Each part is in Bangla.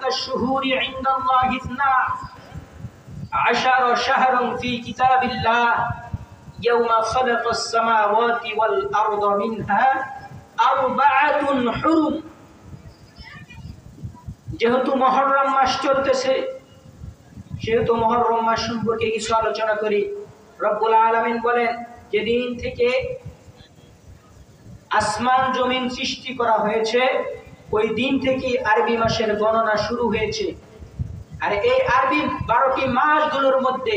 الشهور عند الله 12 شهرا في كتاب الله يوم خلق السماوات والأرض منها 4 حرم। যেহেতু মুহররম মাস চলতেছে সেহেতু মুহররম মাস সম্পর্কে কিছু আলোচনা করি। রব্বুল আলামিন বলেন, যেদিন থেকে আসমান জমিন সৃষ্টি করা হয়েছে ওই দিন থেকে আরবি মাসের গণনা শুরু হয়েছে। আর এই আরবি 12টি মাসগুলোর মধ্যে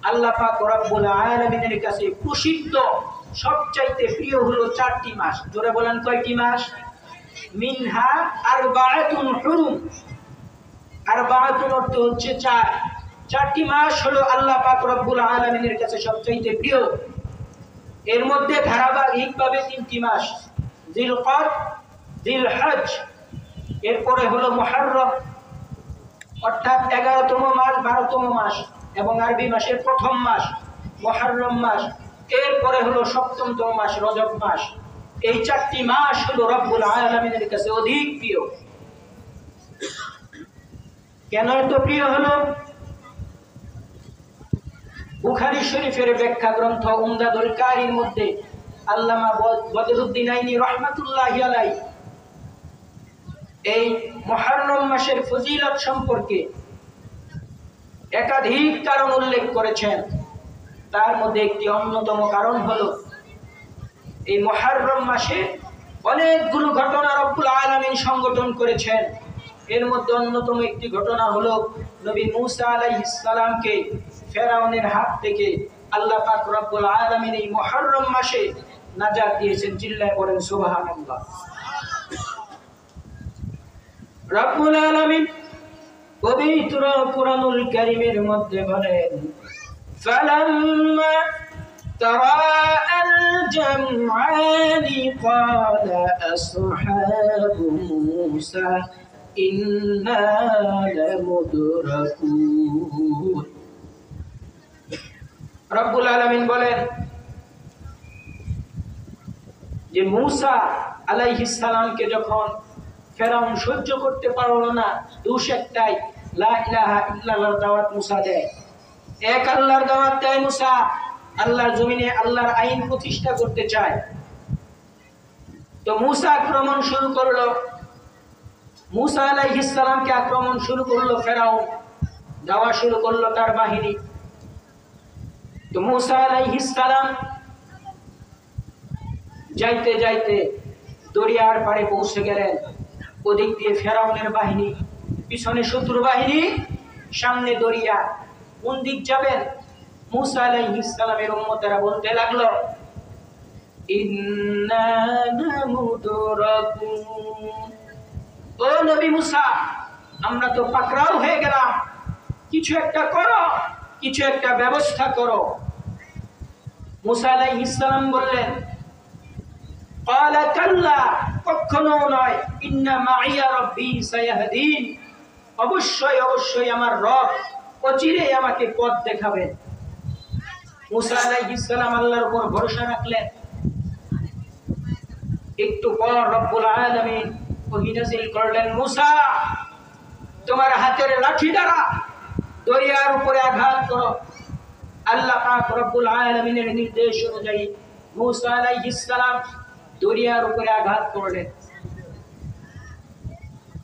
আল্লাহ পাক রব্বুল আলামিনের কাছে প্রসিদ্ধ সবচাইতে প্রিয় হলো 4টি মাস। জোরে বলেন, কয়টি মাস? মিনহা আরবাআতুন হুরুম। আরবাআতুন অর্থ হচ্ছে 4টি মাস হলো আল্লাহ পাক রব্বুল আলামিনের কাছে সবচাইতে প্রিয়। এর মধ্যে ধারাবাহিকভাবে 3টি মাস, জিলকদ, জিলহজ, এরপরে হলো মুহররম অর্থাৎ 11তম মাস, 12তম মাস এবং আরবি মাসের প্রথম মাস মুহররম মাস, এরপরে হলো 7তম মাস রজব মাস। এই 4টি মাস হলো রব্বুল আলামিনের কাছে অধিক প্রিয়। কেন এত প্রিয় হলো? বুখারী শরীফের ব্যাখ্যা গ্রন্থ উমদাতুল কারীর মধ্যে আল্লামা বদরুদ্দিন আইনী রাহমাতুল্লাহি আলাইহি এই মুহররম মাসের ফজিলত সম্পর্কে একাধিক কারণ উল্লেখ করেছেন। তার মধ্যে একটি অন্যতম কারণ হলো এই মুহররম মাসে অনেকগুলো ঘটনা রব্বুল আলামিন সংগঠন করেছেন। এর মধ্যে অন্যতম একটি ঘটনা হলো নবী মূসা আলাইহিস সালামকে ফেরাউনের হাত থেকে আল্লাহ পাক রব্বুল আলামিন এই মুহররম মাসে নাজাত দিয়েছেন। চিল্লায় বলেন সুবহানাল্লাহ। রব্বুল আলামিন পবিত্র কুরআনুল কারীমের মধ্যে বলেন, ফালাম্মা তারাআল জামআনি ক্বালা আসহাবু মূসা ইন্না লামুদরাকুন। রব্বুল আলামিন বলেন যে মূসা আলাইহিস সালামকে যখন ফেরাউন সহ্য করতে পারলো না, দোষ একটাই, লা ইলাহা ইল্লাল্লাহর দাওয়াত মূসা দেয়, এক আল্লাহর দাওয়াত দেয় মূসা, আল্লাহর জমিনে আল্লাহর আইন প্রতিষ্ঠা করতে চায়। তো মূসা আক্রমণ শুরু করলো, মূসা আলাইহিস সালামকে আক্রমণ শুরু করলো ফেরাউন, যাওয়া শুরু করলো তার বাহিনী। তো মূসা আলাইহিস সালাম যাইতে যাইতে দরিয়ার পাড়ে পৌঁছে গেলেন। ওদিক দিয়ে ফেরাউনের বাহিনী, পিছনে শত্রু বাহিনী, সামনে দরিয়া। কোন দিক যাবেন? মূসা আলাইহিস সালামের উম্মতেরা বলতে লাগলো, ইন্না লামুদরাকুন। ও নবী মূসা, আমরা তো পাকড়াও হয়ে গেলাম, কিছু একটা করো, কিছু একটা ব্যবস্থা করো। মূসা আলাইহিস সালাম বললেন, ক্বালা কাল্লা, কখনো নয়, ইন্না মাইয়া রাব্বি সায়াহদিন, অবশ্যই অবশ্যই আমার রব অচিরেই আমাকে পথ দেখাবেন। মূসা আলাইহিস সালাম আল্লাহর উপর ভরসা রাখলেন। একটু পর রব্বুল আলামিন ওহী নাযিল করলেন, মূসা তোমার হাতের লাঠি দ্বারা দরিয়ার উপরে আঘাত করো। আল্লাহ পাক রব্বুল আলামিনের নির্দেশ অনুযায়ী মূসা আলাইহিস সালাম দরিয়ার উপরে আঘাত করলেন।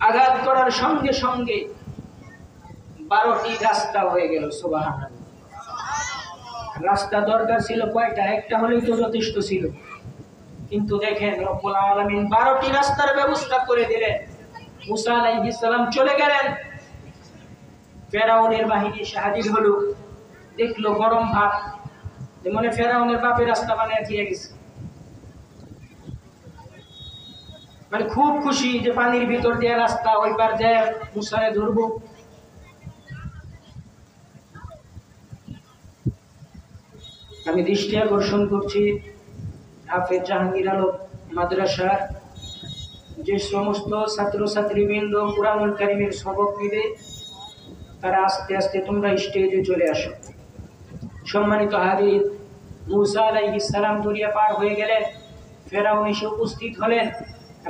আঘাত করার সঙ্গে সঙ্গে 12টি রাস্তা হয়ে গেল। সুবহানাল্লাহ। রাস্তা দরকার ছিল কয়টা? একটা হলেই তো যথেষ্ট ছিল, কিন্তু দেখেন রব্বুল আলামিন 12টি রাস্তার ব্যবস্থা করে দিলেন। মূসা আলাইহিস সালাম চলে গেলেন, ফেরাউনের বাহিনী হাজির হলো, দেখলো গরম ভাত, মনে ফেরাউনের বাপে রাস্তা বানিয়ে দিয়ে গেছে, মানে খুব খুশি যে পানির ভিতর দিয়ে রাস্তা, ওই পার যায় মূসারে ধরবো। আমি দৃষ্টি আকর্ষণ করছি হাফেজ জাহাঙ্গীর আলম মাদ্রাসার যে সমস্ত ছাত্রছাত্রীবৃন্দ কুরআনুল কারীমের সবক নিবে, তারা আস্তে আস্তে তোমরা স্টেজে চলে আসো। সম্মানিত হাজির, মূসা আলাইহিস সালাম দরিয়া পার হয়ে গেলেন, ফেরাউন এসে উপস্থিত হলেন,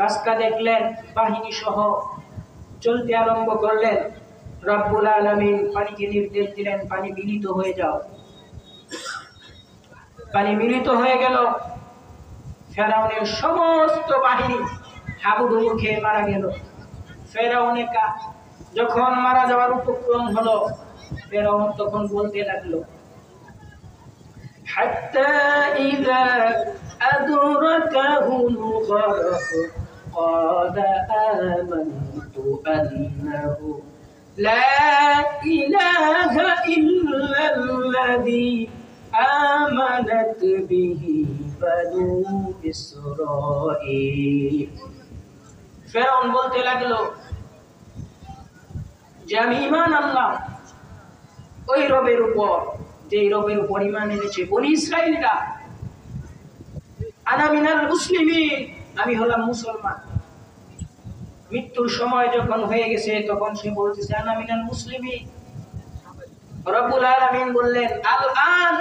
রাস্তা দেখলেন বাহিনী সহ। চলতে আরম্ভ করলেন। রব্বুল আলামিন পানিকে নির্দেশ দিলেন, পানি মিলিত হয়ে যাও। পানি মিলিত হয়ে গেল। ফেরাউনের সমস্ত বাহিনী হাবুডুবু খেয়ে মারা গেল। ফেরাউন একা যখন মারা যাওয়ার উপক্রম হলো, ফেরাউন তখন বলতে লাগলো, হাত্তা ইযা আদরাকাহুল গরক ক্বালা আমানতু আন্নাহু লা ইলাহা ইল্লাল্লাযী আমানাত বিহি বানু ইসরাঈল। ফেরাউন বলতে লাগলো যে আমি ঈমান আনলাম ওই রবের উপর, যে রবের উপর ঈমান এনেছে বনি ইসরাঈলরা। আনা মিনাল মুসলিমিন, আমি হলাম মুসলমান। মৃত্যুর সময় যখন হয়ে গেছে তখন সে বলতেছে আনা মিনাল মুসলিমিন। রব্বুল আলামিন বললেন আল আন,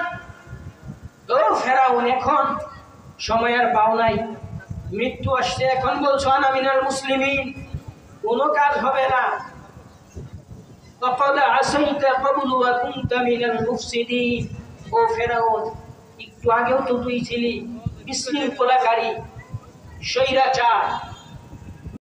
ও ফেরাউন এখন সময় আর পাও নাই, মৃত্যু আসছে, এখন বলছো আনা মিনাল মুসলিমিন, কোনো কাজ হবে না। ফাকাদ আসাইতা ক্বাবলু ওয়া কুনতা মিনাল মুফসিদিন। ও ফেরাউন, একটু আগেও তো তুই ছিলি বিশৃঙ্খলাকারী, স্বৈরাচার,